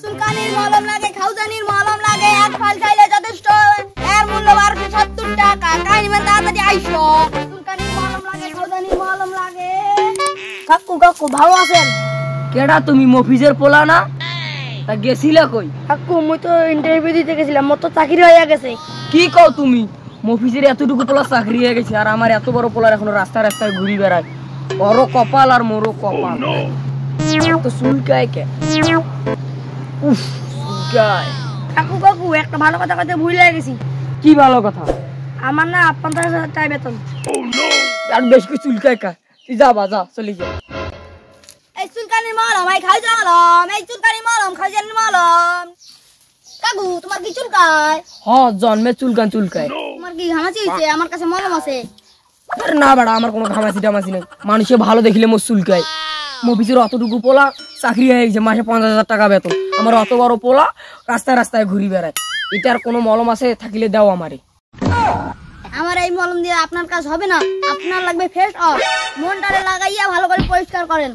চুলকানির মলম লাগে, খাউজানির মলম লাগে, এক ফাল খাইলে যথেষ্ট। এর মূল্য 1270 টাকা। কাহিনী মানে তাড়াতাড়ি আইসো। চুলকানির মলম লাগে, খাউজানির মলম লাগে। কাকু কাকু ভালো আছেন? কেডা তুমি মফিজের পোলা না? তা গেছিলা কই? কাকু মুই তো ইন্টারভিউ দিতে গেছিলাম, মোর তো চাকরি হয়ে গেছে। কি কও তুমি? মফিজের এতটুকু পোলা চাকরি হয়ে গেছে আর আমার এত বড় পোলার এখনো রাস্তায় রাস্তায় ঘুরি বেড়ায়। বড় কপাল আর মোরও কপাল। তো চুলকায় কে? উফ, চুলকায়। কাকু কাকু একটা ভালো কথা কইতে ভুলে গেছি। কি ভালো কথা? আমার না 50,000 টাকা বেতন। আর বেশ করে চুলকায় কা? তুই যা চলে যা। এই চুলকানির মলম, এই খাউজানির মলম, এই চুলকানির মলম, খাউজানির মলম। কাকু তোমার কি চুলকায়? জন্মে চুলকায়। তোমার কি ঘামাচি হইছে? আমার কাছে মলম আছে। আরে না বেড়া, আমার কোনো ঘামাচি টামাচি নাই। মানুষে ভালো দেখিলে মোর চুলকায়। মফিজের অতটুকু পোলা চাকরি হয়ে গেছে, মাসে 50,000 টাকা বেতন। আমার অত বড় পোলা রাস্তায় রাস্তায় ঘুরি বেড়ায়। এটার কোনো মলম আছে থাকিলে দাও আমারে। আমার এই মলম দিয়ে আপনার কাজ হবে না, আপনার লাগবে ফেস অফ। মনটারে লাগাইয়া ভালো করে পরিষ্কার করেন।